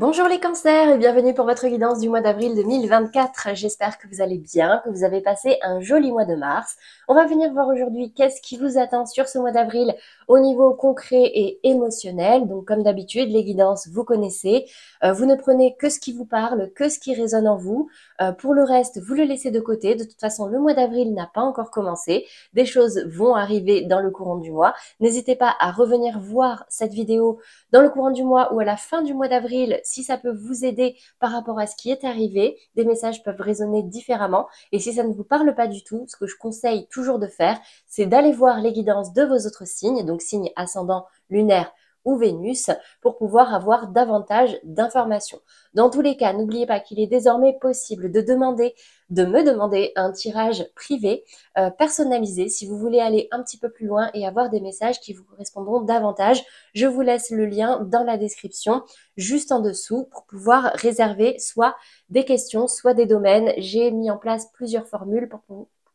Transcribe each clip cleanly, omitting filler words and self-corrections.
Bonjour les cancers et bienvenue pour votre guidance du mois d'avril 2024. J'espère que vous allez bien, que vous avez passé un joli mois de mars. On va venir voir aujourd'hui qu'est-ce qui vous attend sur ce mois d'avril au niveau concret et émotionnel. Donc comme d'habitude, les guidances, vous connaissez. Vous ne prenez que ce qui vous parle, que ce qui résonne en vous. Pour le reste, vous le laissez de côté. De toute façon, le mois d'avril n'a pas encore commencé. Des choses vont arriver dans le courant du mois. N'hésitez pas à revenir voir cette vidéo dans le courant du mois ou à la fin du mois d'avril, si ça peut vous aider par rapport à ce qui est arrivé, des messages peuvent résonner différemment. Et si ça ne vous parle pas du tout, ce que je conseille toujours de faire, c'est d'aller voir les guidances de vos autres signes, donc signes ascendant, lunaire ou Vénus, pour pouvoir avoir davantage d'informations. Dans tous les cas, n'oubliez pas qu'il est désormais possible de me demander un tirage privé, personnalisé, si vous voulez aller un petit peu plus loin et avoir des messages qui vous correspondront davantage. Je vous laisse le lien dans la description, juste en dessous, pour pouvoir réserver soit des questions, soit des domaines. J'ai mis en place plusieurs formules pour que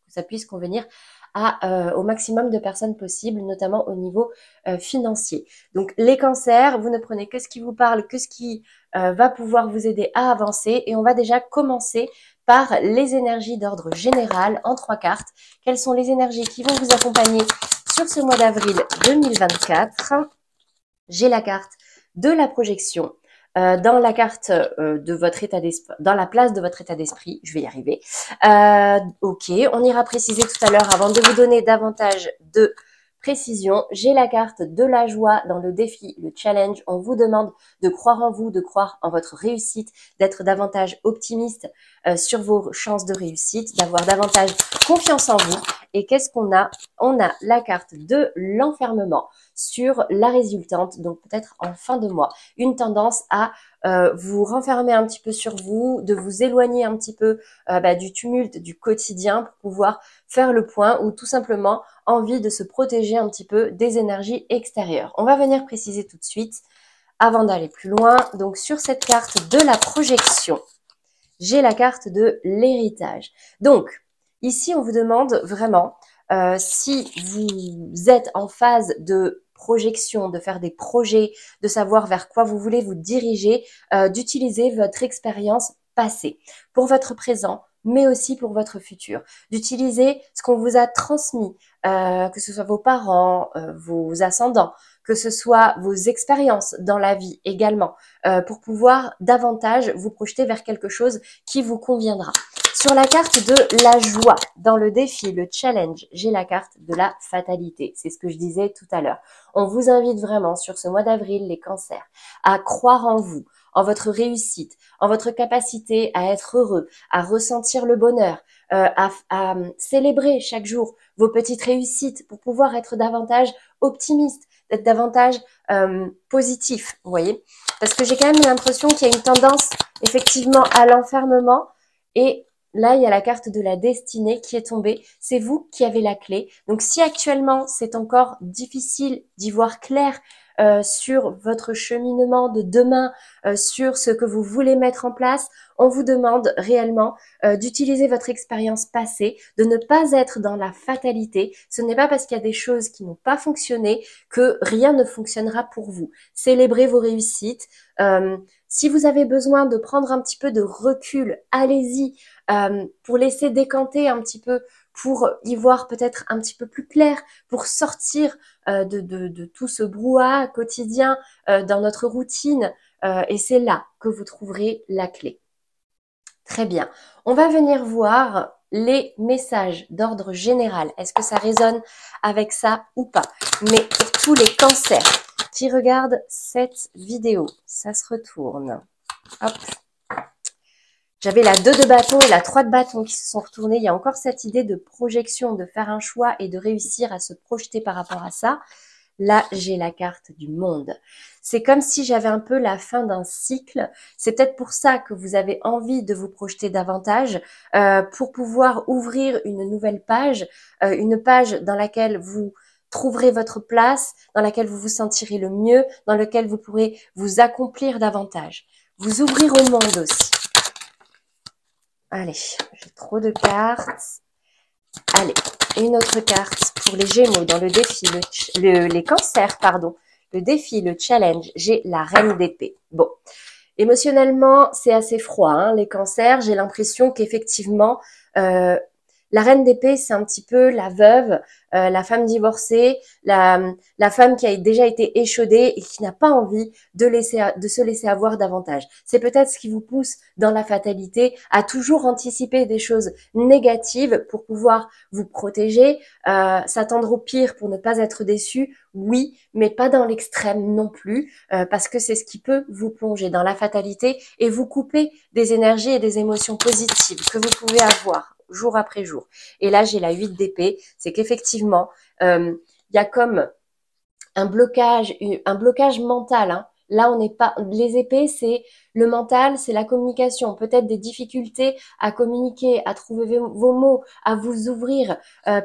ça puisse convenir au maximum de personnes possibles, notamment au niveau financier. Donc les cancers, vous ne prenez que ce qui vous parle, que ce qui va pouvoir vous aider à avancer. Et on va déjà commencer par les énergies d'ordre général en 3 cartes. Quelles sont les énergies qui vont vous accompagner sur ce mois d'avril 2024? J'ai la carte de la projection. Dans la carte de votre état d'esprit, dans la place de votre état d'esprit, je vais y arriver. Ok, on ira préciser tout à l'heure avant de vous donner davantage de précision. J'ai la carte de la joie dans le défi, le challenge. On vous demande de croire en vous, de croire en votre réussite, d'être davantage optimiste sur vos chances de réussite, d'avoir davantage confiance en vous. Et qu'est-ce qu'on a? On a la carte de l'enfermement sur la résultante, donc peut-être en fin de mois. Une tendance à vous renfermer un petit peu sur vous, de vous éloigner un petit peu du tumulte du quotidien pour pouvoir faire le point ou tout simplement envie de se protéger un petit peu des énergies extérieures. On va venir préciser tout de suite avant d'aller plus loin. Donc sur cette carte de la projection, j'ai la carte de l'héritage. Donc ici, on vous demande vraiment si vous êtes en phase de projection, de faire des projets, de savoir vers quoi vous voulez vous diriger, d'utiliser votre expérience passée pour votre présent, mais aussi pour votre futur. D'utiliser ce qu'on vous a transmis, que ce soit vos parents, vos ascendants, que ce soit vos expériences dans la vie également, pour pouvoir davantage vous projeter vers quelque chose qui vous conviendra. Sur la carte de la joie, dans le défi, le challenge, j'ai la carte de la fatalité. C'est ce que je disais tout à l'heure. On vous invite vraiment sur ce mois d'avril, les cancers, à croire en vous, en votre réussite, en votre capacité à être heureux, à ressentir le bonheur, à célébrer chaque jour vos petites réussites pour pouvoir être davantage optimiste, d'être davantage positif, vous voyez. Parce que j'ai quand même l'impression qu'il y a une tendance effectivement à l'enfermement et là, il y a la carte de la destinée qui est tombée. C'est vous qui avez la clé. Donc, si actuellement, c'est encore difficile d'y voir clair sur votre cheminement de demain, sur ce que vous voulez mettre en place, on vous demande réellement d'utiliser votre expérience passée, de ne pas être dans la fatalité. Ce n'est pas parce qu'il y a des choses qui n'ont pas fonctionné que rien ne fonctionnera pour vous. Célébrez vos réussites. Si vous avez besoin de prendre un petit peu de recul, allez-y pour laisser décanter un petit peu, pour y voir peut-être un petit peu plus clair, pour sortir de tout ce brouhaha quotidien dans notre routine. Et c'est là que vous trouverez la clé. Très bien. On va venir voir les messages d'ordre général. Est-ce que ça résonne avec ça ou pas? Mais pour tous les cancers qui regardent cette vidéo, ça se retourne. Hop. J'avais la 2 de bâton et la 3 de bâton qui se sont retournés. Il y a encore cette idée de projection, de faire un choix et de réussir à se projeter par rapport à ça. Là, j'ai la carte du monde. C'est comme si j'avais un peu la fin d'un cycle. C'est peut-être pour ça que vous avez envie de vous projeter davantage, pour pouvoir ouvrir une nouvelle page, une page dans laquelle vous trouverez votre place, dans laquelle vous vous sentirez le mieux, dans laquelle vous pourrez vous accomplir davantage. Vous ouvrir au monde aussi. Allez, j'ai trop de cartes. Allez, une autre carte pour les Gémeaux dans le défi, les cancers, pardon. Le défi, le challenge, j'ai la reine d'épée. Bon, Émotionnellement, c'est assez froid, hein, les cancers. J'ai l'impression qu'effectivement, euh, la reine d'épée, c'est un petit peu la veuve, la femme divorcée, la femme qui a déjà été échaudée et qui n'a pas envie de se laisser avoir davantage. C'est peut-être ce qui vous pousse dans la fatalité à toujours anticiper des choses négatives pour pouvoir vous protéger, s'attendre au pire pour ne pas être déçu, oui, mais pas dans l'extrême non plus, parce que c'est ce qui peut vous plonger dans la fatalité et vous couper des énergies et des émotions positives que vous pouvez avoir jour après jour. Et là, j'ai la 8 d'épée, c'est qu'effectivement, il y a comme un blocage mental, hein. Là, on n'est pas. Les épées, c'est le mental, c'est la communication. Peut-être des difficultés à communiquer, à trouver vos mots, à vous ouvrir,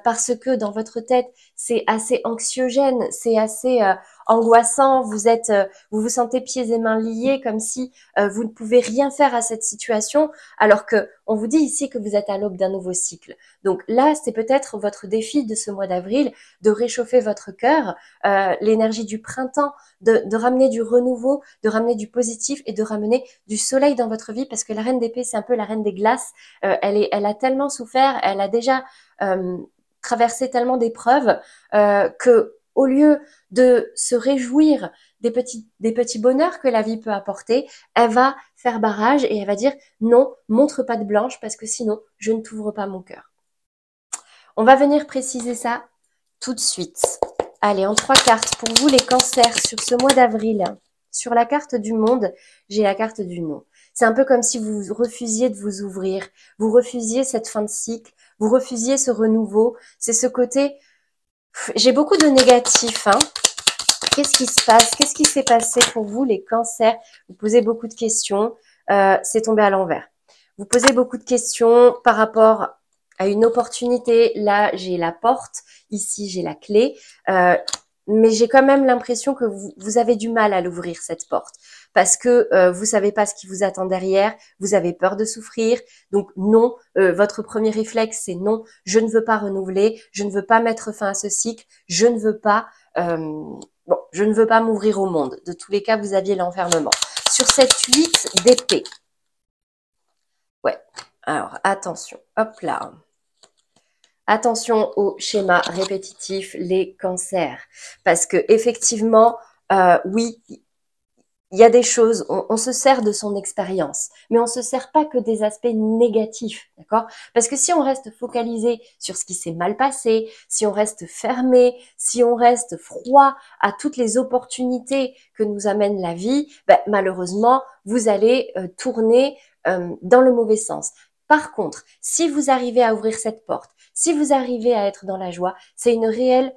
parce que dans votre tête, c'est assez anxiogène, c'est assez angoissant. Vous vous sentez pieds et mains liés, comme si vous ne pouvez rien faire à cette situation, alors que on vous dit ici que vous êtes à l'aube d'un nouveau cycle. Donc là, c'est peut-être votre défi de ce mois d'avril, de réchauffer votre cœur, l'énergie du printemps, de ramener du renouveau, de ramener du positif et de ramener du soleil dans votre vie, parce que la reine d'épée, c'est un peu la reine des glaces. Elle a tellement souffert, elle a déjà traversé tellement d'épreuves que au lieu de se réjouir des petits bonheurs que la vie peut apporter, elle va faire barrage et elle va dire non, montre pas de blanche parce que sinon je ne t'ouvre pas mon cœur. On va venir préciser ça tout de suite. Allez, en 3 cartes, pour vous les cancers sur ce mois d'avril, sur la carte du monde, j'ai la carte du non. C'est un peu comme si vous refusiez de vous ouvrir, vous refusiez cette fin de cycle, vous refusiez ce renouveau. C'est ce côté, j'ai beaucoup de négatifs, hein. Qu'est-ce qui se passe? Qu'est-ce qui s'est passé pour vous les cancers? Vous posez beaucoup de questions, c'est tombé à l'envers. Vous posez beaucoup de questions par rapport à une opportunité. Là, j'ai la porte. Ici, j'ai la clé. Mais j'ai quand même l'impression que vous avez du mal à l'ouvrir, cette porte. Parce que vous savez pas ce qui vous attend derrière. Vous avez peur de souffrir. Donc non, votre premier réflexe, c'est non. Je ne veux pas renouveler. Je ne veux pas mettre fin à ce cycle. Je ne veux pas... bon, je ne veux pas m'ouvrir au monde. De tous les cas, vous aviez l'enfermement. Sur cette 8 d'épée. Ouais. Alors, attention. Hop là. Attention au schéma répétitif, les cancers. Parce que effectivement, oui, il y a des choses, on se sert de son expérience, mais on se sert pas que des aspects négatifs, d'accord? Parce que si on reste focalisé sur ce qui s'est mal passé, si on reste fermé, si on reste froid à toutes les opportunités que nous amène la vie, ben, malheureusement, vous allez tourner dans le mauvais sens. Par contre, si vous arrivez à ouvrir cette porte, si vous arrivez à être dans la joie, c'est une réelle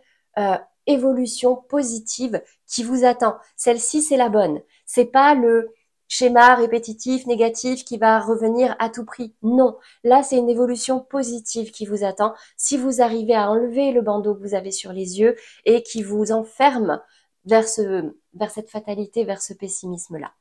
évolution positive qui vous attend. Celle-ci, c'est la bonne. C'est pas le schéma répétitif, négatif qui va revenir à tout prix. Non. Là, c'est une évolution positive qui vous attend si vous arrivez à enlever le bandeau que vous avez sur les yeux et qui vous enferme vers cette fatalité, vers ce pessimisme-là.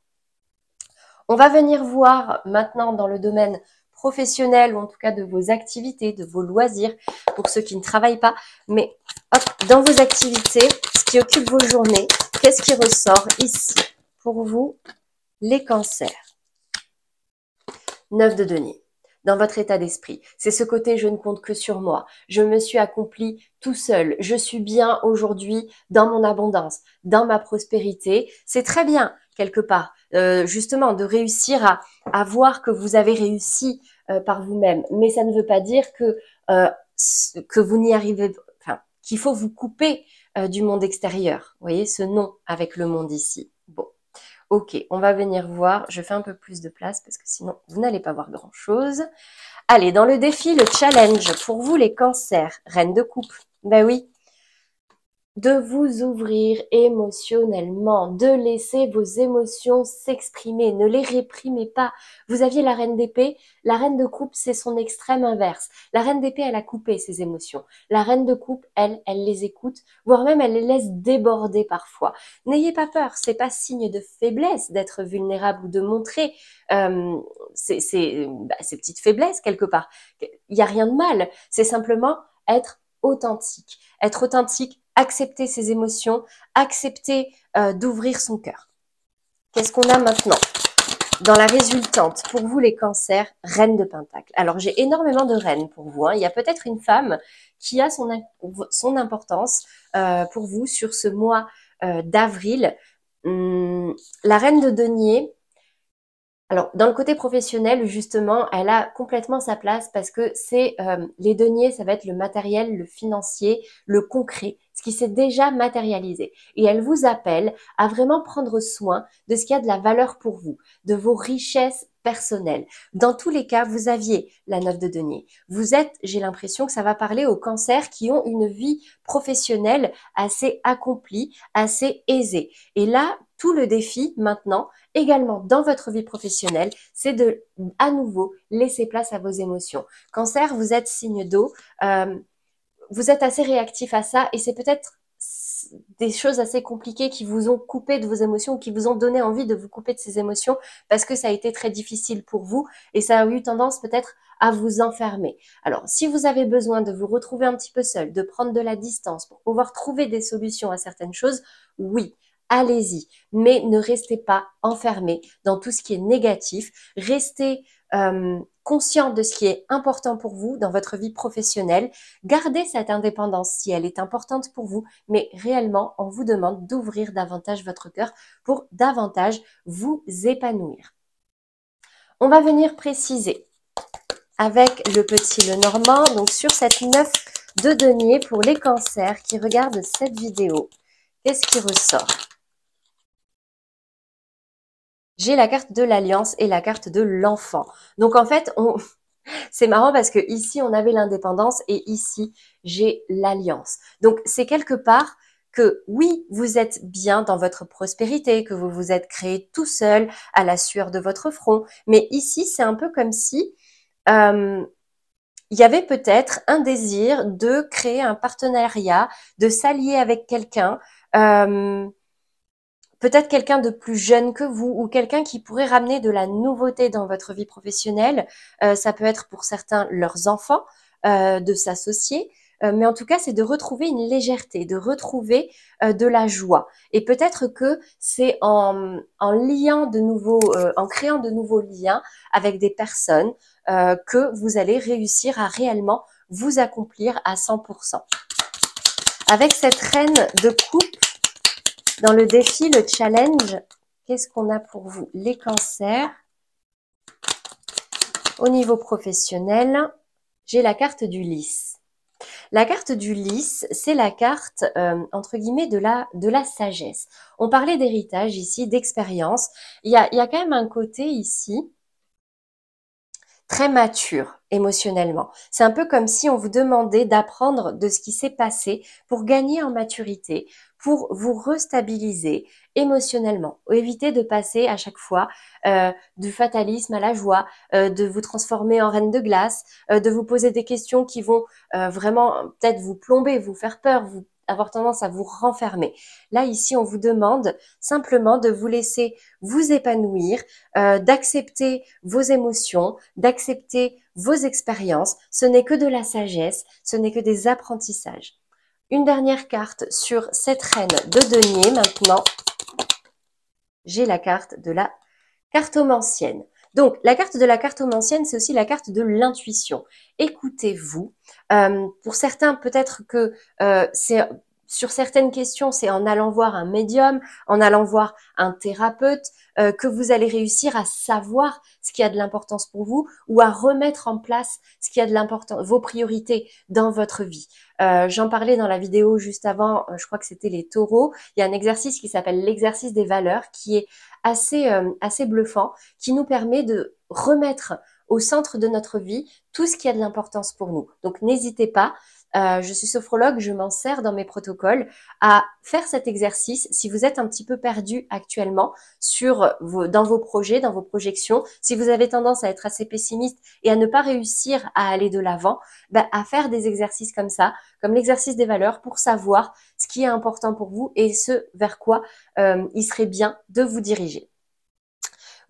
On va venir voir maintenant dans le domaine professionnel ou en tout cas de vos activités, de vos loisirs, pour ceux qui ne travaillent pas. Mais hop, dans vos activités, ce qui occupe vos journées, qu'est-ce qui ressort ici pour vous, les cancers? 9 de denier. Dans votre état d'esprit. C'est ce côté je ne compte que sur moi. Je me suis accompli tout seul. Je suis bien aujourd'hui dans mon abondance, dans ma prospérité. C'est très bien quelque part, justement, de réussir à voir que vous avez réussi par vous-même. Mais ça ne veut pas dire que vous n'y arrivez, enfin, qu'il faut vous couper du monde extérieur. Vous voyez, ce non avec le monde ici. Bon. Ok, on va venir voir. Je fais un peu plus de place parce que sinon, vous n'allez pas voir grand-chose. Allez, dans le défi, le challenge, pour vous les cancers, reine de coupe. Ben oui, de vous ouvrir émotionnellement, de laisser vos émotions s'exprimer, ne les réprimez pas. Vous aviez la reine d'épée, la reine de coupe, c'est son extrême inverse. La reine d'épée, elle a coupé ses émotions. La reine de coupe, elle les écoute, voire même elle les laisse déborder parfois. N'ayez pas peur, c'est pas signe de faiblesse d'être vulnérable ou de montrer ces petites faiblesses quelque part. Il n'y a rien de mal, c'est simplement être authentique. Être authentique, accepter ses émotions, accepter d'ouvrir son cœur. Qu'est-ce qu'on a maintenant? dans la résultante, pour vous les cancers, reine de Pentacle. Alors j'ai énormément de reines pour vous. Il y a peut-être une femme qui a son importance pour vous sur ce mois d'avril. La reine de denier, alors, dans le côté professionnel, justement, elle a complètement sa place parce que c'est les deniers, ça va être le matériel, le financier, le concret, ce qui s'est déjà matérialisé. Et elle vous appelle à vraiment prendre soin de ce qui a de la valeur pour vous, de vos richesses personnelles. Dans tous les cas, vous aviez la 9 de denier. Vous êtes, j'ai l'impression que ça va parler aux cancers qui ont une vie professionnelle assez accomplie, assez aisée. Et là, tout le défi maintenant, également dans votre vie professionnelle, c'est de à nouveau laisser place à vos émotions. Cancer, vous êtes signe d'eau, vous êtes assez réactif à ça et c'est peut-être des choses assez compliquées qui vous ont coupé de vos émotions, qui vous ont donné envie de vous couper de ces émotions parce que ça a été très difficile pour vous et ça a eu tendance peut-être à vous enfermer. Alors, si vous avez besoin de vous retrouver un petit peu seul, de prendre de la distance pour pouvoir trouver des solutions à certaines choses, oui, allez-y, mais ne restez pas enfermé dans tout ce qui est négatif. Restez conscient de ce qui est important pour vous dans votre vie professionnelle. Gardez cette indépendance si elle est importante pour vous, mais réellement, on vous demande d'ouvrir davantage votre cœur pour davantage vous épanouir. On va venir préciser avec le petit Lenormand, donc sur cette 9 de denier pour les cancers qui regardent cette vidéo. Qu'est-ce qui ressort? J'ai la carte de l'alliance et la carte de l'enfant. Donc en fait, c'est marrant parce que ici on avait l'indépendance et ici j'ai l'alliance. Donc c'est quelque part que oui, vous êtes bien dans votre prospérité, que vous vous êtes créé tout seul à la sueur de votre front. Mais ici, c'est un peu comme si il y avait peut-être un désir de créer un partenariat, de s'allier avec quelqu'un. Peut-être quelqu'un de plus jeune que vous ou quelqu'un qui pourrait ramener de la nouveauté dans votre vie professionnelle. Ça peut être pour certains leurs enfants, de s'associer. Mais en tout cas, c'est de retrouver une légèreté, de retrouver de la joie. Et peut-être que c'est en liant de nouveaux, en créant de nouveaux liens avec des personnes que vous allez réussir à réellement vous accomplir à 100%. Avec cette reine de coupe, dans le défi, le challenge, qu'est-ce qu'on a pour vous? Les cancers. Au niveau professionnel, j'ai la carte du lys. La carte du lys, c'est la carte, entre guillemets, de la sagesse. On parlait d'héritage ici, d'expérience. Il y a quand même un côté ici très mature émotionnellement. C'est un peu comme si on vous demandait d'apprendre de ce qui s'est passé pour gagner en maturité, pour vous restabiliser émotionnellement. Éviter de passer à chaque fois du fatalisme à la joie, de vous transformer en reine de glace, de vous poser des questions qui vont vraiment peut-être vous plomber, vous faire peur, vous avoir tendance à vous renfermer. Là, ici, on vous demande simplement de vous laisser vous épanouir, d'accepter vos émotions, d'accepter vos expériences. Ce n'est que de la sagesse, ce n'est que des apprentissages. Une dernière carte sur cette reine de denier maintenant. J'ai la carte de la cartomancienne. Donc, la carte de la cartomancienne, c'est aussi la carte de l'intuition. Écoutez-vous. Pour certains, peut-être que c'est sur certaines questions, c'est en allant voir un médium, en allant voir un thérapeute, que vous allez réussir à savoir ce qui a de l'importance pour vous ou à remettre en place ce qui a de l'importance, vos priorités dans votre vie. J'en parlais dans la vidéo juste avant, je crois que c'était les taureaux. Il y a un exercice qui s'appelle l'exercice des valeurs qui est assez bluffant, qui nous permet de remettre au centre de notre vie tout ce qui a de l'importance pour nous. Donc n'hésitez pas, je suis sophrologue, je m'en sers dans mes protocoles à faire cet exercice si vous êtes un petit peu perdu actuellement dans vos projets, dans vos projections, si vous avez tendance à être assez pessimiste et à ne pas réussir à aller de l'avant, à faire des exercices comme ça, comme l'exercice des valeurs pour savoir ce qui est important pour vous et ce vers quoi il serait bien de vous diriger.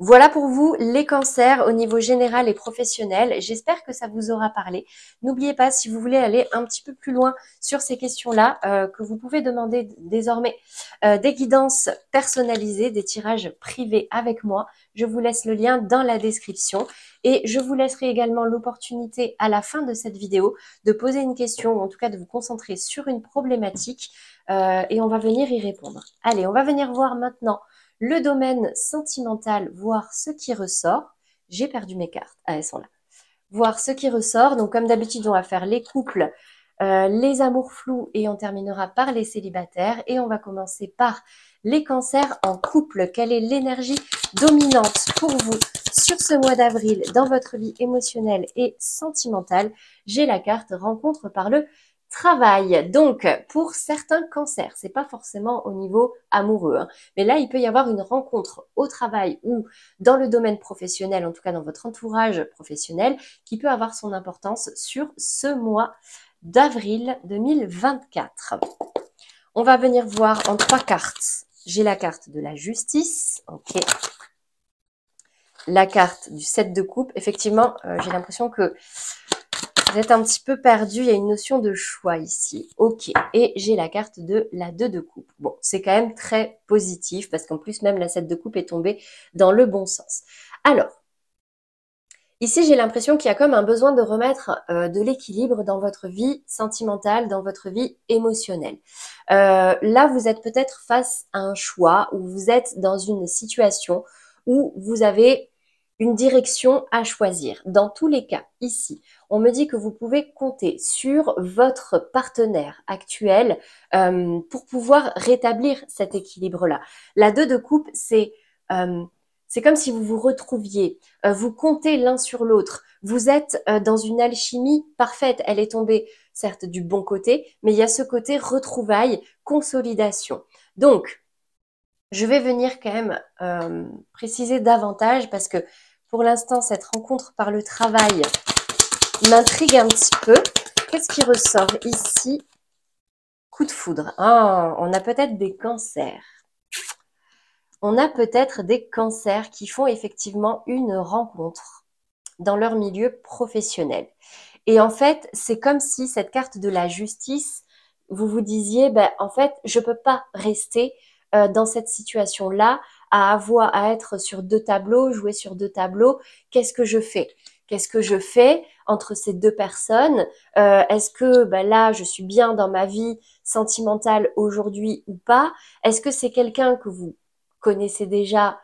Voilà pour vous les cancers au niveau général et professionnel. J'espère que ça vous aura parlé. N'oubliez pas, si vous voulez aller un petit peu plus loin sur ces questions-là, que vous pouvez demander désormais des guidances personnalisées, des tirages privés avec moi. Je vous laisse le lien dans la description et je vous laisserai également l'opportunité à la fin de cette vidéo de poser une question ou en tout cas de vous concentrer sur une problématique et on va venir y répondre. Allez, on va venir voir maintenant le domaine sentimental, voir ce qui ressort. J'ai perdu mes cartes. Ah, elles sont là. Voir ce qui ressort. Donc, comme d'habitude, on va faire les couples, les amours flous et on terminera par les célibataires. Et on va commencer par les cancers en couple. Quelle est l'énergie dominante pour vous sur ce mois d'avril dans votre vie émotionnelle et sentimentale? J'ai la carte rencontre par le travail. Donc, pour certains cancers, c'est pas forcément au niveau amoureux, hein, mais là, il peut y avoir une rencontre au travail ou dans le domaine professionnel, en tout cas dans votre entourage professionnel, qui peut avoir son importance sur ce mois d'avril 2024. On va venir voir en 3 cartes. J'ai la carte de la justice, ok. La carte du 7 de coupe. Effectivement, j'ai l'impression que vous êtes un petit peu perdu, il y a une notion de choix ici. Ok, et j'ai la carte de la 2 de coupe. Bon, c'est quand même très positif parce qu'en plus, même la 7 de coupe est tombée dans le bon sens. Alors, ici, j'ai l'impression qu'il y a comme un besoin de remettre de l'équilibre dans votre vie sentimentale, dans votre vie émotionnelle. Là, vous êtes peut-être face à un choix ou vous êtes dans une situation où vous avez une direction à choisir. Dans tous les cas, ici, on me dit que vous pouvez compter sur votre partenaire actuel pour pouvoir rétablir cet équilibre-là. La 2 de coupe, c'est comme si vous vous retrouviez, vous comptez l'un sur l'autre, vous êtes dans une alchimie parfaite. Elle est tombée, certes, du bon côté, mais il y a ce côté retrouvailles, consolidation. Donc, je vais venir quand même préciser davantage parce que pour l'instant, cette rencontre par le travail m'intrigue un petit peu. Qu'est-ce qui ressort ici? Coup de foudre. Ah, on a peut-être des cancers. On a peut-être des cancers qui font effectivement une rencontre dans leur milieu professionnel. Et en fait, c'est comme si cette carte de la justice, vous vous disiez, ben, en fait, je peux pas rester dans cette situation-là, à être sur 2 tableaux, jouer sur 2 tableaux. Qu'est-ce que je fais? Qu'est-ce que je fais entre ces 2 personnes? Est-ce que ben, là, je suis bien dans ma vie sentimentale aujourd'hui ou pas? Est-ce que c'est quelqu'un que vous connaissez déjà?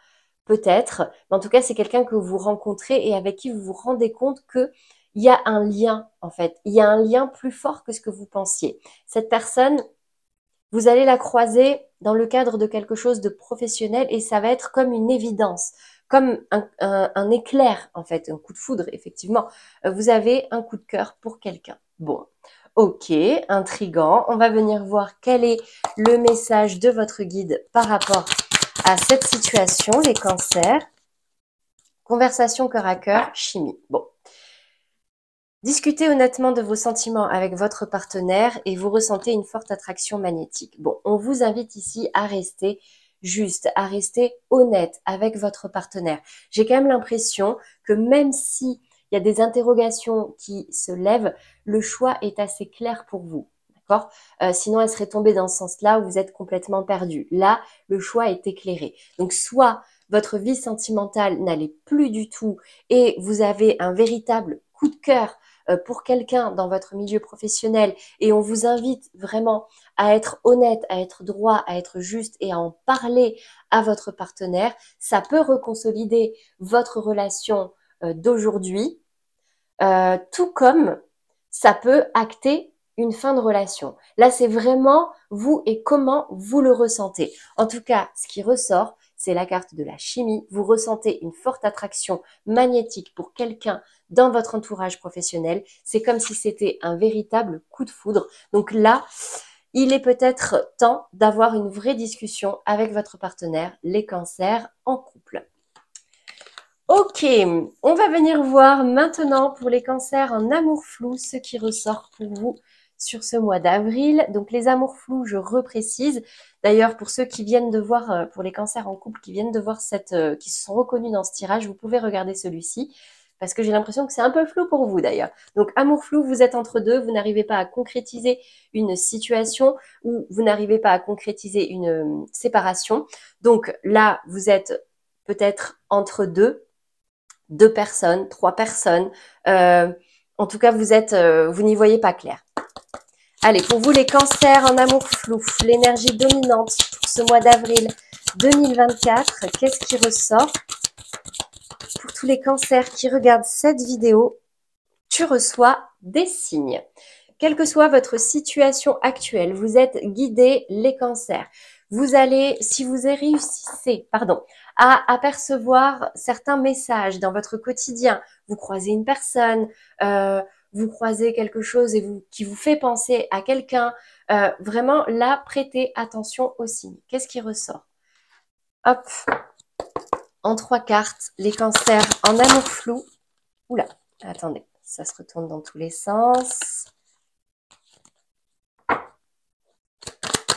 Peut-être, mais en tout cas, c'est quelqu'un que vous rencontrez et avec qui vous vous rendez compte que il y a un lien, en fait. Il y a un lien plus fort que ce que vous pensiez. Cette personne, vous allez la croiser dans le cadre de quelque chose de professionnel et ça va être comme une évidence, comme un éclair, en fait, un coup de foudre, effectivement. Vous avez un coup de cœur pour quelqu'un. Bon, ok, intriguant. On va venir voir quel est le message de votre guide par rapport à cette situation, les cancers. Conversation cœur à cœur, chimie. Bon. Discutez honnêtement de vos sentiments avec votre partenaire et vous ressentez une forte attraction magnétique. Bon, on vous invite ici à rester juste, à rester honnête avec votre partenaire. J'ai quand même l'impression que même si il y a des interrogations qui se lèvent, le choix est assez clair pour vous. D'accord? Sinon, elle serait tombée dans ce sens-là où vous êtes complètement perdu. Là, le choix est éclairé. Donc, soit votre vie sentimentale n'allait plus du tout et vous avez un véritable coup de cœur pour quelqu'un dans votre milieu professionnel et on vous invite vraiment à être honnête, à être droit, à être juste et à en parler à votre partenaire, ça peut reconsolider votre relation d'aujourd'hui, tout comme ça peut acter une fin de relation. Là, c'est vraiment vous et comment vous le ressentez. En tout cas, ce qui ressort, c'est la carte de la chimie. Vous ressentez une forte attraction magnétique pour quelqu'un dans votre entourage professionnel. C'est comme si c'était un véritable coup de foudre. Donc là, il est peut-être temps d'avoir une vraie discussion avec votre partenaire, les cancers en couple. Ok, on va venir voir maintenant pour les cancers en amour flou, ce qui ressort pour vous sur ce mois d'avril. Donc les amours flous, je reprécise. D'ailleurs, pour ceux qui viennent de voir, pour les cancers en couple qui viennent de voir qui se sont reconnus dans ce tirage, vous pouvez regarder celui-ci parce que j'ai l'impression que c'est un peu flou pour vous d'ailleurs. Donc amour flou, vous êtes entre deux, vous n'arrivez pas à concrétiser une situation ou vous n'arrivez pas à concrétiser une séparation. Donc là, vous êtes peut-être entre deux personnes, trois personnes. En tout cas, vous n'y voyez pas clair. Allez, pour vous les cancers en amour flou, l'énergie dominante pour ce mois d'avril 2024, qu'est-ce qui ressort? Pour tous les cancers qui regardent cette vidéo, tu reçois des signes. Quelle que soit votre situation actuelle, vous êtes guidés les cancers. Vous allez, si vous réussissez, à apercevoir certains messages dans votre quotidien, vous croisez une personne, vous croisez quelque chose qui vous fait penser à quelqu'un, vraiment là, prêtez attention aux signes. Qu'est-ce qui ressort? Hop, en 3 cartes, les cancers en amour flou. Oula, attendez, ça se retourne dans tous les sens.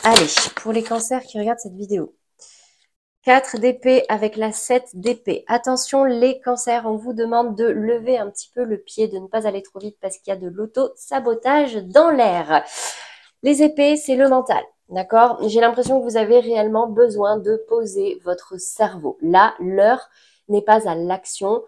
Allez, pour les cancers qui regardent cette vidéo. 4 d'épée avec la 7 d'épée. Attention les cancers, on vous demande de lever un petit peu le pied, de ne pas aller trop vite parce qu'il y a de l'auto-sabotage dans l'air. Les épées, c'est le mental, d'accord? J'ai l'impression que vous avez réellement besoin de poser votre cerveau. Là, l'heure n'est pas à l'action,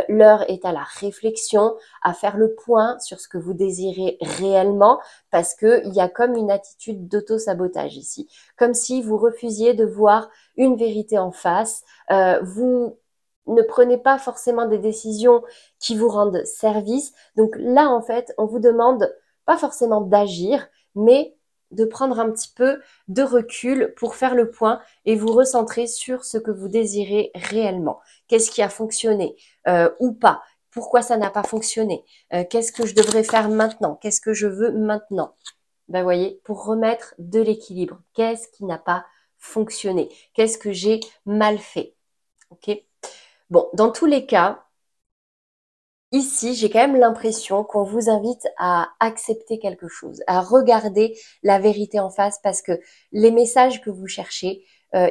l'heure est à la réflexion, à faire le point sur ce que vous désirez réellement, parce qu'il y a comme une attitude d'auto-sabotage ici. Comme si vous refusiez de voir une vérité en face, vous ne prenez pas forcément des décisions qui vous rendent service. Donc là, en fait, on vous demande pas forcément d'agir, mais de prendre un petit peu de recul pour faire le point et vous recentrer sur ce que vous désirez réellement. Qu'est-ce qui a fonctionné ou pas? Pourquoi ça n'a pas fonctionné? Qu'est-ce que je devrais faire maintenant? Qu'est-ce que je veux maintenant? Ben voyez, pour remettre de l'équilibre. Qu'est-ce qui n'a pas fonctionné? Qu'est-ce que j'ai mal fait? Ok. Bon, dans tous les cas, ici, j'ai quand même l'impression qu'on vous invite à accepter quelque chose, à regarder la vérité en face parce que les messages que vous cherchez,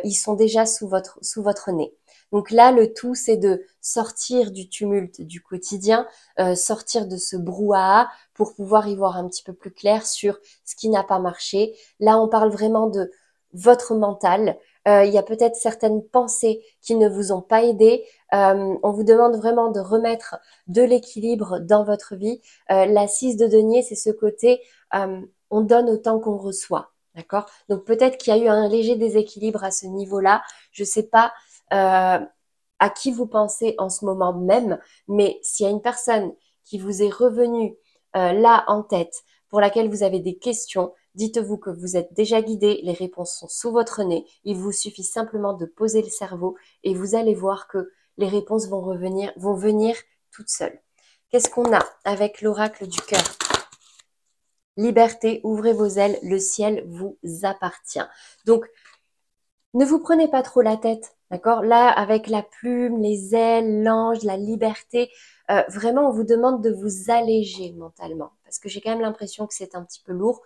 ils sont déjà sous votre nez. Donc là, le tout, c'est de sortir du tumulte du quotidien, sortir de ce brouhaha pour pouvoir y voir un petit peu plus clair sur ce qui n'a pas marché. Là, on parle vraiment de votre mental. Il y a peut-être certaines pensées qui ne vous ont pas aidé. On vous demande vraiment de remettre de l'équilibre dans votre vie. La 6 de denier, c'est ce côté, on donne autant qu'on reçoit. D'accord? Donc peut-être qu'il y a eu un léger déséquilibre à ce niveau-là. Je ne sais pas à qui vous pensez en ce moment même, mais s'il y a une personne qui vous est revenue là en tête, pour laquelle vous avez des questions, dites-vous que vous êtes déjà guidé, les réponses sont sous votre nez. Il vous suffit simplement de poser le cerveau et vous allez voir que les réponses vont venir toutes seules. Qu'est-ce qu'on a avec l'oracle du cœur? Liberté, ouvrez vos ailes, le ciel vous appartient. Donc, ne vous prenez pas trop la tête, d'accord? Là, avec la plume, les ailes, l'ange, la liberté, vraiment, on vous demande de vous alléger mentalement. Parce que j'ai quand même l'impression que c'est un petit peu lourd,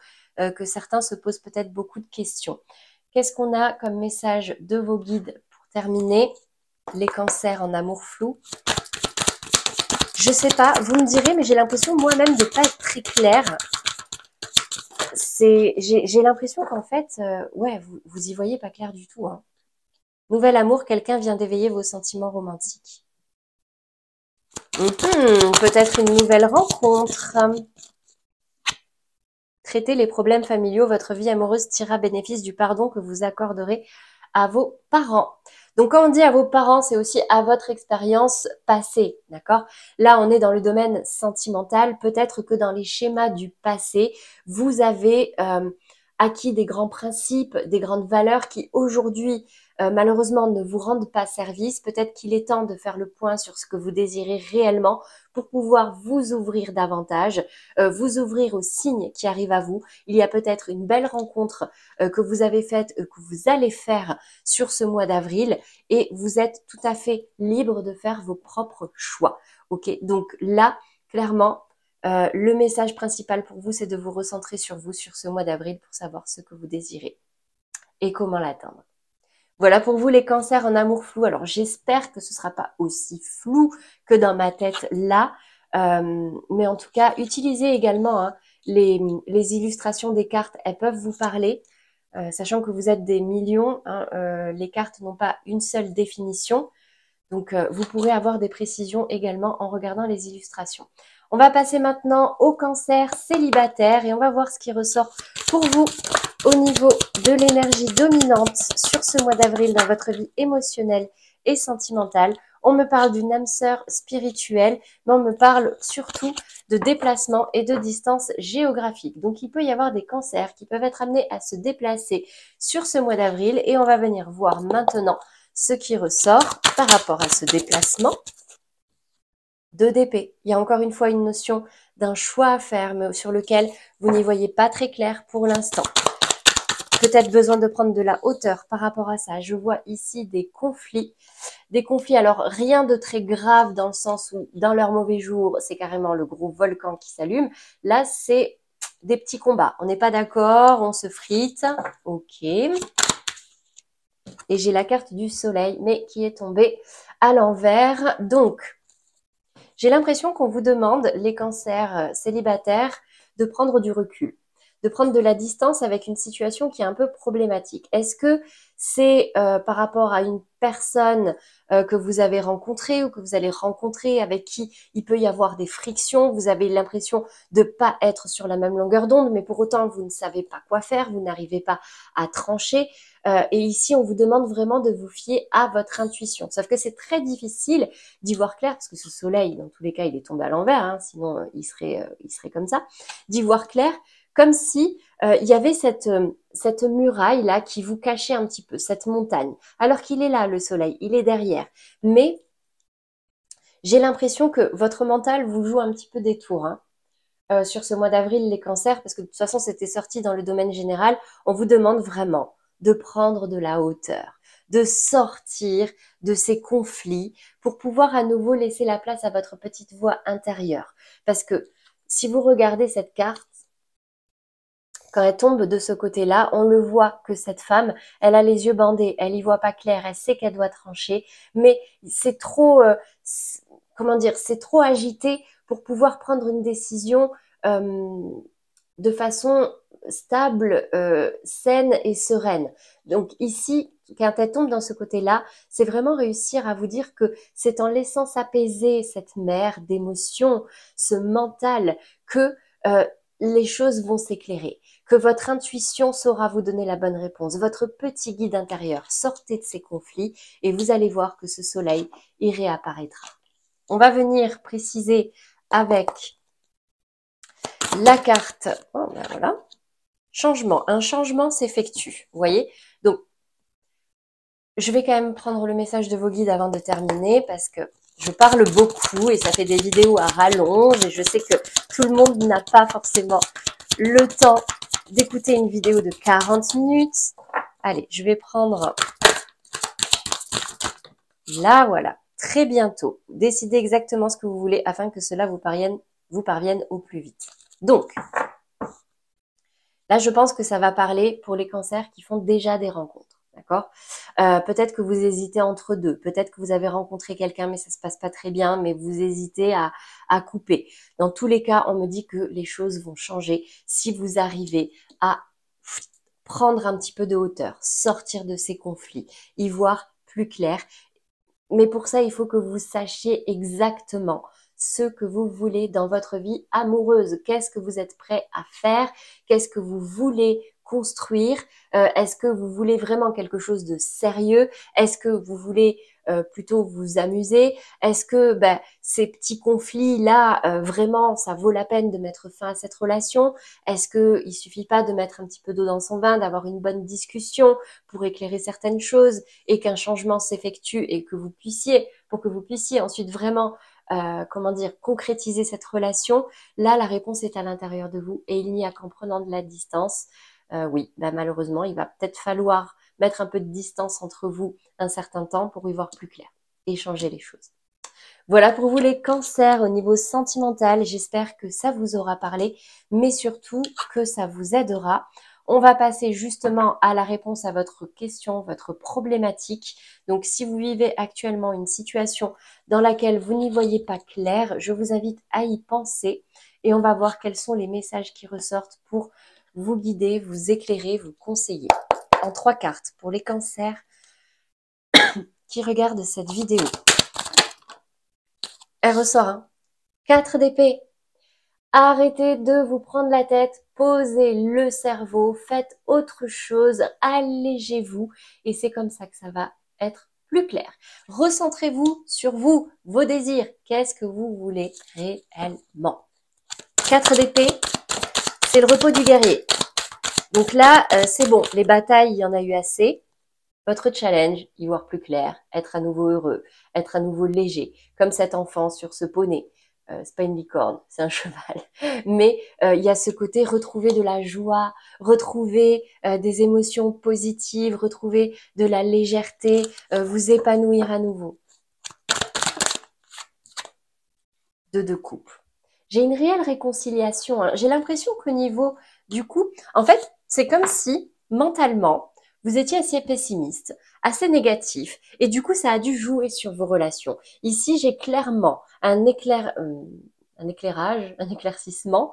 que certains se posent peut-être beaucoup de questions. Qu'est-ce qu'on a comme message de vos guides pour terminer? Les cancers en amour flou. Je sais pas, vous me direz, mais j'ai l'impression moi-même de pas être très claire. J'ai l'impression qu'en fait, ouais, vous y voyez pas clair du tout. Hein. Nouvel amour, quelqu'un vient d'éveiller vos sentiments romantiques. Peut-être une nouvelle rencontre. Traitez les problèmes familiaux, votre vie amoureuse tirera bénéfice du pardon que vous accorderez à vos parents. Donc quand on dit à vos parents, c'est aussi à votre expérience passée, d'accord? Là, on est dans le domaine sentimental. Peut-être que dans les schémas du passé, vous avez acquis des grands principes, des grandes valeurs qui aujourd'hui, malheureusement, ne vous rendent pas service. Peut-être qu'il est temps de faire le point sur ce que vous désirez réellement pour pouvoir vous ouvrir davantage, vous ouvrir aux signes qui arrivent à vous. Il y a peut-être une belle rencontre que vous avez faite, que vous allez faire sur ce mois d'avril et vous êtes tout à fait libre de faire vos propres choix. Ok, donc là, clairement, Le message principal pour vous, c'est de vous recentrer sur vous sur ce mois d'avril pour savoir ce que vous désirez et comment l'atteindre. Voilà pour vous les cancers en amour flou. Alors j'espère que ce ne sera pas aussi flou que dans ma tête là. Mais en tout cas, utilisez également hein, les illustrations des cartes. Elles peuvent vous parler. Sachant que vous êtes des millions, hein, les cartes n'ont pas une seule définition. Donc, vous pourrez avoir des précisions également en regardant les illustrations. On va passer maintenant au cancer célibataire et on va voir ce qui ressort pour vous au niveau de l'énergie dominante sur ce mois d'avril dans votre vie émotionnelle et sentimentale. On me parle d'une âme sœur spirituelle, mais on me parle surtout de déplacement et de distance géographique. Donc, il peut y avoir des cancers qui peuvent être amenés à se déplacer sur ce mois d'avril et on va venir voir maintenant ce qui ressort par rapport à ce déplacement. 2 d'épée. Il y a encore une fois une notion d'un choix à faire, mais sur lequel vous n'y voyez pas très clair pour l'instant. Peut-être besoin de prendre de la hauteur par rapport à ça. Je vois ici des conflits. Des conflits, alors rien de très grave dans le sens où dans leur mauvais jour, c'est carrément le gros volcan qui s'allume. Là, c'est des petits combats. On n'est pas d'accord, on se frite. Ok. Et j'ai la carte du soleil, mais qui est tombée à l'envers. Donc, j'ai l'impression qu'on vous demande, les cancers célibataires, de prendre du recul, de prendre de la distance avec une situation qui est un peu problématique. Est-ce que c'est par rapport à une personne que vous avez rencontrée ou que vous allez rencontrer, avec qui il peut y avoir des frictions, vous avez l'impression de ne pas être sur la même longueur d'onde, mais pour autant, vous ne savez pas quoi faire, vous n'arrivez pas à trancher. Et ici, on vous demande vraiment de vous fier à votre intuition. Sauf que c'est très difficile d'y voir clair, parce que ce soleil, dans tous les cas, il est tombé à l'envers, hein, sinon il serait comme ça, d'y voir clair, comme si il y avait cette muraille-là qui vous cachait un petit peu, cette montagne, alors qu'il est là, le soleil, il est derrière. Mais j'ai l'impression que votre mental vous joue un petit peu des tours, hein. Sur ce mois d'avril, les cancers, parce que de toute façon, c'était sorti dans le domaine général, on vous demande vraiment de prendre de la hauteur, de sortir de ces conflits pour pouvoir à nouveau laisser la place à votre petite voix intérieure. Parce que si vous regardez cette carte, quand elle tombe de ce côté-là, on le voit que cette femme, elle a les yeux bandés, elle y voit pas clair, elle sait qu'elle doit trancher, mais c'est trop, comment dire, c'est trop agité pour pouvoir prendre une décision euh, de façon stable, saine et sereine. Donc ici, quand elle tombe dans ce côté-là, c'est vraiment réussir à vous dire que c'est en laissant s'apaiser cette mer d'émotions, ce mental, que les choses vont s'éclairer, que votre intuition saura vous donner la bonne réponse, votre petit guide intérieur. Sortez de ces conflits et vous allez voir que ce soleil y réapparaîtra. On va venir préciser avec la carte, oh ben voilà, changement. Un changement s'effectue, vous voyez. Donc, je vais quand même prendre le message de vos guides avant de terminer parce que je parle beaucoup et ça fait des vidéos à rallonge et je sais que tout le monde n'a pas forcément le temps d'écouter une vidéo de 40 minutes. Allez, je vais prendre là, voilà, très bientôt. Décidez exactement ce que vous voulez afin que cela vous parvienne au plus vite. Donc, là, je pense que ça va parler pour les cancers qui font déjà des rencontres, d'accord? Peut-être que vous hésitez entre deux, peut-être que vous avez rencontré quelqu'un mais ça se passe pas très bien, mais vous hésitez à couper. Dans tous les cas, on me dit que les choses vont changer si vous arrivez à prendre un petit peu de hauteur, sortir de ces conflits, y voir plus clair. Mais pour ça, il faut que vous sachiez exactement ce que vous voulez dans votre vie amoureuse. Qu'est-ce que vous êtes prêt à faire? Qu'est-ce que vous voulez construire? Est-ce que vous voulez vraiment quelque chose de sérieux? Est-ce que vous voulez plutôt vous amuser? Est-ce que ces petits conflits-là, vraiment, ça vaut la peine de mettre fin à cette relation? Est-ce qu'il suffit pas de mettre un petit peu d'eau dans son vin, d'avoir une bonne discussion pour éclairer certaines choses et qu'un changement s'effectue et que vous puissiez, pour que vous puissiez ensuite vraiment comment dire, concrétiser cette relation, là, la réponse est à l'intérieur de vous et il n'y a qu'en prenant de la distance. Oui, malheureusement, il va peut-être falloir mettre un peu de distance entre vous un certain temps pour y voir plus clair et changer les choses. Voilà pour vous les cancers au niveau sentimental. J'espère que ça vous aura parlé, mais surtout que ça vous aidera. On va passer justement à la réponse à votre question, votre problématique. Donc, si vous vivez actuellement une situation dans laquelle vous n'y voyez pas clair, je vous invite à y penser et on va voir quels sont les messages qui ressortent pour vous guider, vous éclairer, vous conseiller. En 3 cartes pour les cancers qui regardent cette vidéo. Elle ressort, hein. 4 d'épée. Arrêtez de vous prendre la tête, posez le cerveau, faites autre chose, allégez-vous et c'est comme ça que ça va être plus clair. Recentrez-vous sur vous, vos désirs. Qu'est-ce que vous voulez réellement? 4 d'épée, c'est le repos du guerrier. Donc là, c'est bon, les batailles, il y en a eu assez. Votre challenge, y voir plus clair, être à nouveau heureux, être à nouveau léger, comme cet enfant sur ce poney. C'est pas une licorne, c'est un cheval. Mais il y a ce côté retrouver de la joie, retrouver des émotions positives, retrouver de la légèreté, vous épanouir à nouveau. De couple. J'ai une réelle réconciliation. Hein. J'ai l'impression qu'au niveau du coup, en fait, c'est comme si mentalement, vous étiez assez pessimiste, assez négatif, et du coup, ça a dû jouer sur vos relations. Ici, j'ai clairement un éclairage, un éclaircissement.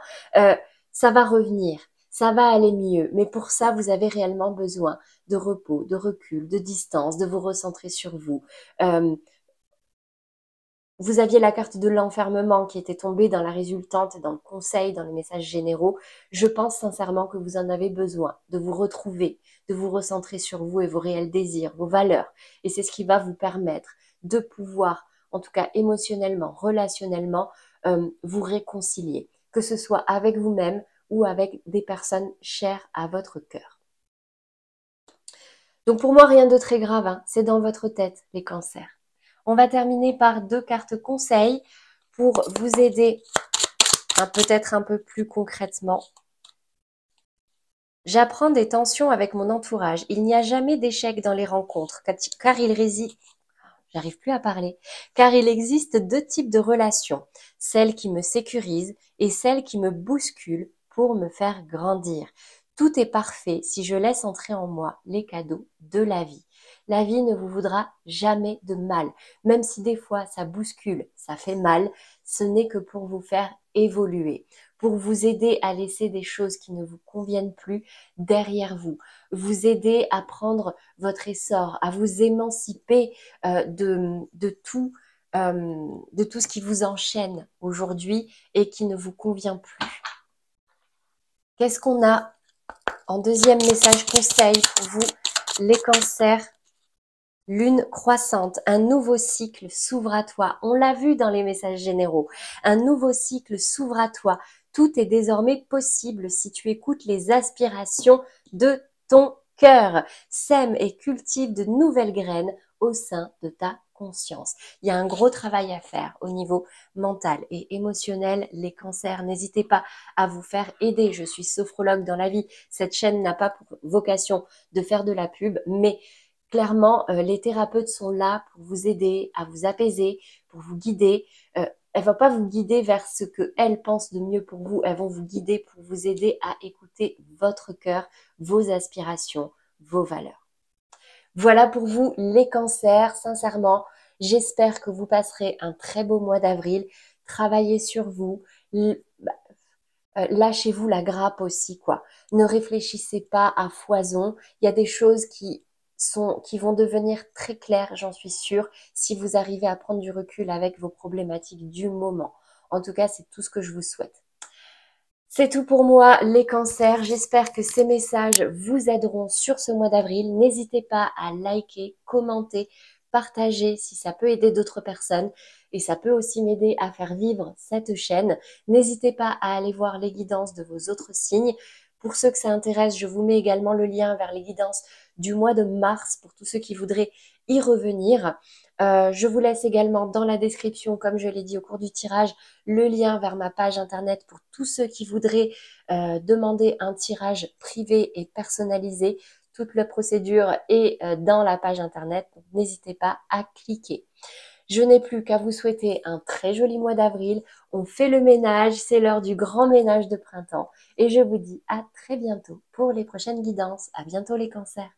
Ça va revenir, ça va aller mieux, mais pour ça, vous avez réellement besoin de repos, de recul, de distance, de vous recentrer sur vous. Vous aviez la carte de l'enfermement qui était tombée dans la résultante, dans le conseil, dans les messages généraux. Je pense sincèrement que vous en avez besoin, de vous retrouver, de vous recentrer sur vous et vos réels désirs, vos valeurs. Et c'est ce qui va vous permettre de pouvoir, en tout cas émotionnellement, relationnellement, vous réconcilier, que ce soit avec vous-même ou avec des personnes chères à votre cœur. Donc pour moi, rien de très grave, hein. C'est dans votre tête, les cancers. On va terminer par 2 cartes conseils pour vous aider peut-être un peu plus concrètement. J'apprends des tensions avec mon entourage. Il n'y a jamais d'échec dans les rencontres, car il réside... J'arrive plus à parler. Car il existe 2 types de relations. Celles qui me sécurisent et celles qui me bousculent pour me faire grandir. Tout est parfait si je laisse entrer en moi les cadeaux de la vie. La vie ne vous voudra jamais de mal. Même si des fois ça bouscule, ça fait mal, ce n'est que pour vous faire évoluer, pour vous aider à laisser des choses qui ne vous conviennent plus derrière vous, vous aider à prendre votre essor, à vous émanciper de tout ce qui vous enchaîne aujourd'hui et qui ne vous convient plus. Qu'est-ce qu'on a en deuxième message conseil pour vous, les cancers? Lune croissante, un nouveau cycle s'ouvre à toi. On l'a vu dans les messages généraux. Un nouveau cycle s'ouvre à toi. Tout est désormais possible si tu écoutes les aspirations de ton cœur. Sème et cultive de nouvelles graines au sein de ta conscience. Il y a un gros travail à faire au niveau mental et émotionnel. Les cancers, n'hésitez pas à vous faire aider. Je suis sophrologue dans la vie. Cette chaîne n'a pas pour vocation de faire de la pub, mais clairement, les thérapeutes sont là pour vous aider, à vous apaiser, pour vous guider. Elles ne vont pas vous guider vers ce qu'elles pensent de mieux pour vous. Elles vont vous guider pour vous aider à écouter votre cœur, vos aspirations, vos valeurs. Voilà pour vous les cancers. Sincèrement, j'espère que vous passerez un très beau mois d'avril. Travaillez sur vous. Lâchez-vous la grappe aussi, quoi. Ne réfléchissez pas à foison. Il y a des choses qui vont devenir très claires, j'en suis sûre, si vous arrivez à prendre du recul avec vos problématiques du moment. En tout cas, c'est tout ce que je vous souhaite. C'est tout pour moi, les cancers. J'espère que ces messages vous aideront sur ce mois d'avril. N'hésitez pas à liker, commenter, partager si ça peut aider d'autres personnes. Et ça peut aussi m'aider à faire vivre cette chaîne. N'hésitez pas à aller voir les guidances de vos autres signes. Pour ceux que ça intéresse, je vous mets également le lien vers les guidances du mois de mars pour tous ceux qui voudraient y revenir. Je vous laisse également dans la description, comme je l'ai dit au cours du tirage, le lien vers ma page internet pour tous ceux qui voudraient demander un tirage privé et personnalisé. Toute la procédure est dans la page internet, donc n'hésitez pas à cliquer. Je n'ai plus qu'à vous souhaiter un très joli mois d'avril. On fait le ménage, c'est l'heure du grand ménage de printemps. Et je vous dis à très bientôt pour les prochaines guidances. À bientôt les cancers.